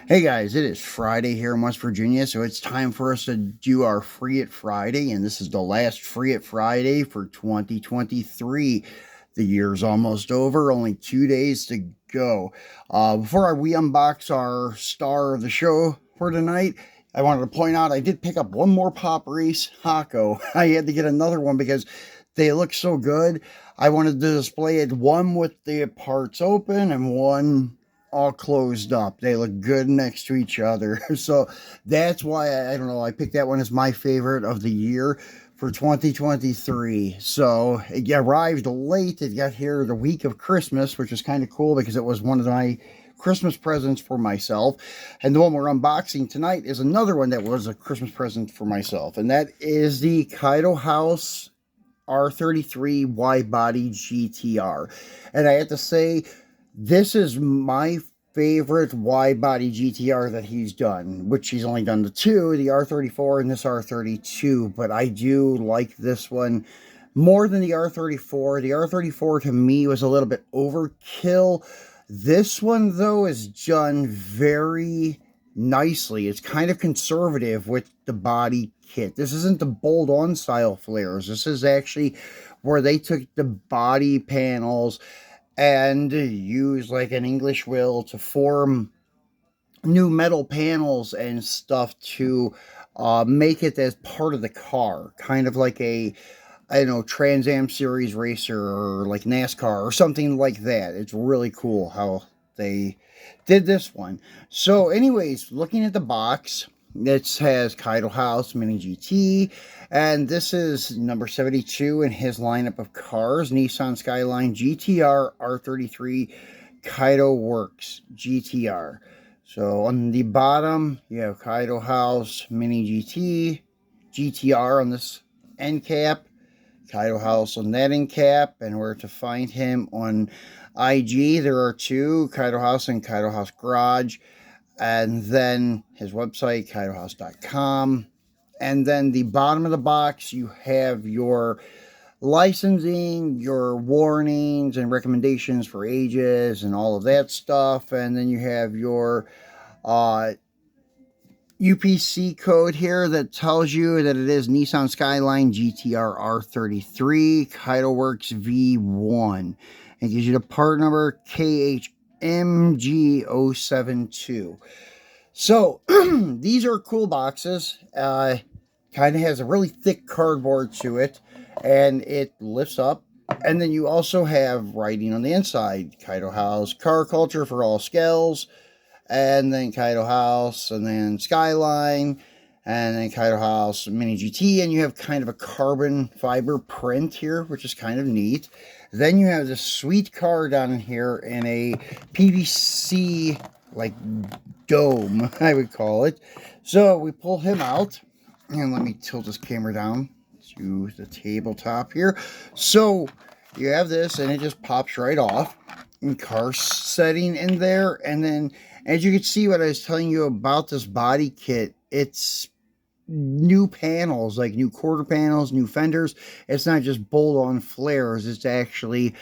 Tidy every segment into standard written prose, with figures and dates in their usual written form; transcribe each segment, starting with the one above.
Hey guys, it is Friday here in West Virginia, so it's time for us to do our Free It Friday, and this is the last Free It Friday for 2023. The year's almost over, only 2 days to go. Before we unbox our star of the show for tonight, I wanted to point out I did pick up one more Pop Race Hako. I had to get another one because they look so good. I wanted to display it, one with the parts open and one all closed up. They look good next to each other. So that's why I don't know, I picked that one as my favorite of the year for 2023. So it arrived late. It got here the week of Christmas, which is kind of cool because it was one of my Christmas presents for myself. And the one we're unboxing tonight is another one that was a Christmas present for myself. And that is the Kaido House R33 Widebody GTR. And I have to say, this is my favorite wide-body GTR that he's done, which he's only done the two, the R34 and this R32, but I do like this one more than the R34. The R34 to me was a little bit overkill. This one, though, is done very nicely. It's kind of conservative with the body kit. This isn't the bolt-on style flares. This is actually where they took the body panels and use like an English wheel to form new metal panels and stuff to make it as part of the car, kind of like a, I don't know, Trans Am Series racer or like NASCAR or something like that. It's really cool how they did this one. So anyways, looking at the box, it has Kaido House Mini GT, and this is number 72 in his lineup of cars, Nissan Skyline GTR R33 Kaido Works GTR. So on the bottom, you have Kaido House Mini GT, GTR on this end cap, Kaido House on that end cap, and where to find him on IG. There are two, Kaido House and Kaido House Garage, and then his website, Kaidohouse.com. And then the bottom of the box, you have your licensing, your warnings and recommendations for ages and all of that stuff. And then you have your UPC code here that tells you that it is Nissan Skyline GTR R33 Kaido Works V1. It gives you the part number KHMG072. So these are cool boxes. Kind of has a really thick cardboard to it, and it lifts up. And then you also have writing on the inside: Kaido House Car Culture for all scales, and then Kaido House, and then Skyline, and then Kaido House Mini GT, and you have kind of a carbon fiber print here, which is kind of neat. Then you have this sweet car down in here in a PVC, like, dome, I would call it. So we pull him out, and let me tilt this camera down to the tabletop here. So you have this, and it just pops right off. And car setting in there, and then as you can see what I was telling you about this body kit, it's new panels, like new quarter panels, new fenders. It's not just bolt-on flares. It's actually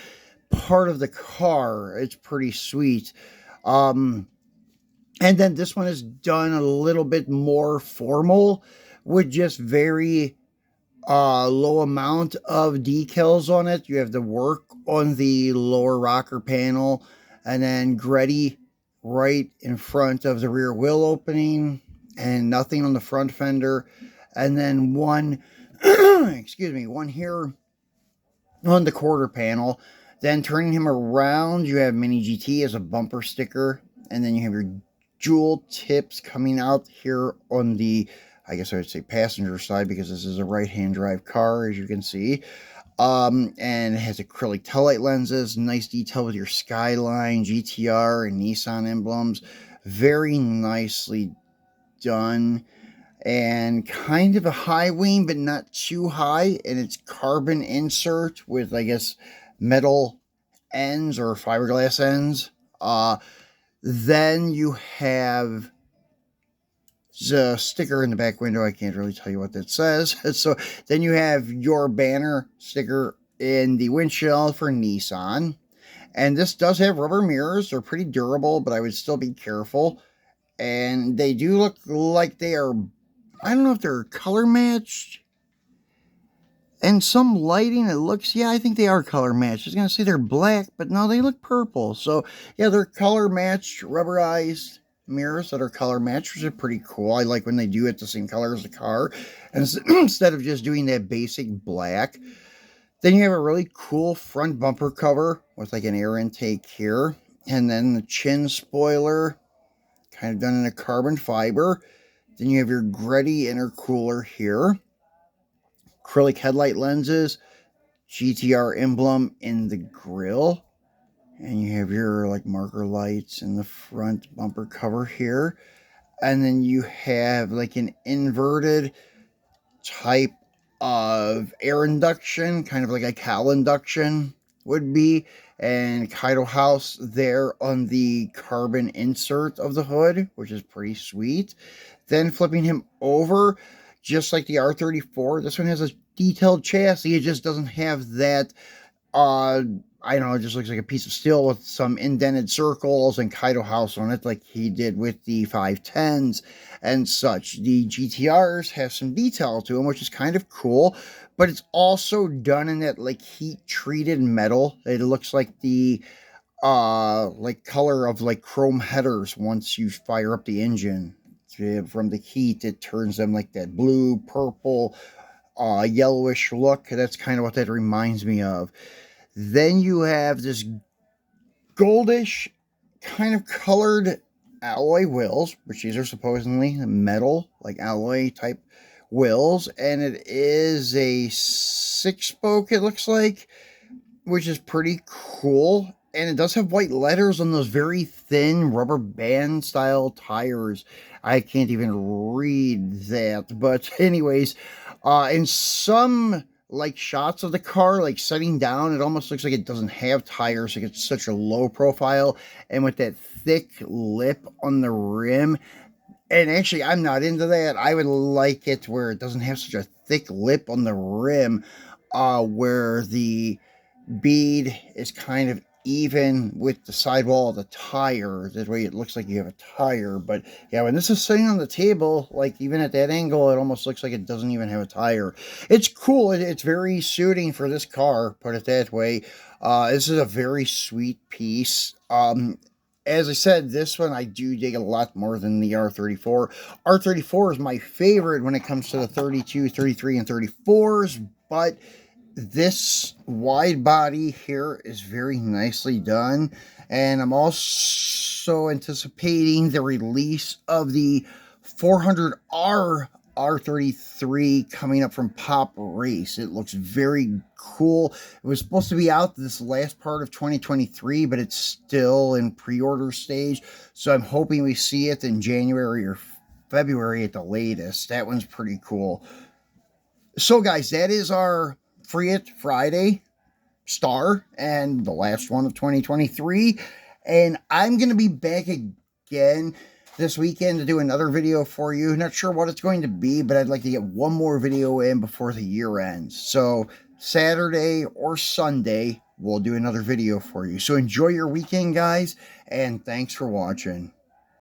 part of the car. It's pretty sweet. And then this one is done a little bit more formal with just very low amount of decals on it. You have the work on the lower rocker panel, and then Gretty right in front of the rear wheel opening, and nothing on the front fender. And then one, excuse me, one here on the quarter panel. Then turning him around, you have Mini GT as a bumper sticker, and then you have your jewel tips coming out here on the, I guess I would say, passenger side, because this is a right-hand drive car, as you can see. And it has acrylic taillight lenses, nice detail with your Skyline, GTR, and Nissan emblems. Very nicely done. And kind of a high wing, but not too high. And it's carbon insert with, I guess, metal ends or fiberglass ends. Then you have the sticker in the back window. I can't really tell you what that says. So then you have your banner sticker in the windshield for Nissan. And this does have rubber mirrors. They're pretty durable, but I would still be careful. and they do look like they are, I don't know if they're color matched. And some lighting, it looks, yeah, I think they are color matched. I was going to say they're black, but no, they look purple. So, yeah, they're color matched, rubberized mirrors that are color matched, which is pretty cool. I like when they do it the same color as the car, and instead of just doing that basic black. Then you have a really cool front bumper cover with like an air intake here, and then the chin spoiler, kind of done in a carbon fiber. Then you have your Greddy intercooler here, acrylic headlight lenses, GTR emblem in the grille, and you have your like marker lights in the front bumper cover here. And then you have like an inverted type of air induction, kind of like a cowl induction would be, and Kaido House there on the carbon insert of the hood, which is pretty sweet. Then flipping him over, just like the R34, this one has a detailed chassis. It just doesn't have that, I don't know, it just looks like a piece of steel with some indented circles and Kaido House on it, like he did with the 510s and such. The GTRs have some detail to them, which is kind of cool, but it's also done in that like heat treated metal. It looks like the like color of like chrome headers once you fire up the engine. From the heat, it turns them like that blue, purple, yellowish look. That's kind of what that reminds me of. Then you have this goldish kind of colored alloy wheels, which these are supposedly metal, like alloy type wheels, and it is a 6-spoke, it looks like, which is pretty cool. And it does have white letters on those very thin rubber band style tires. I can't even read that. But anyways, in some like shots of the car, like setting down, it almost looks like it doesn't have tires. Like it's such a low profile. And with that thick lip on the rim, and actually I'm not into that. I would like it where it doesn't have such a thick lip on the rim, where the bead is kind of even with the sidewall of the tire. That way it looks like you have a tire. But yeah, when this is sitting on the table, like even at that angle, it almost looks like it doesn't even have a tire. It's cool. It's very suiting for this car, put it that way. This is a very sweet piece. As I said, this one I do dig a lot more than the R34. R34 is my favorite when it comes to the 32, 33, and 34s, but this wide body here is very nicely done, and I'm also anticipating the release of the 400R R33 coming up from Pop Race. It looks very cool. It was supposed to be out this last part of 2023, but it's still in pre-order stage, so I'm hoping we see it in January or February at the latest. That one's pretty cool. So guys, that is our Free It Friday star and the last one of 2023, and I'm going to be back again this weekend to do another video for you. Not sure what it's going to be, but I'd like to get one more video in before the year ends. So Saturday or Sunday, we'll do another video for you. So enjoy your weekend, guys, and thanks for watching.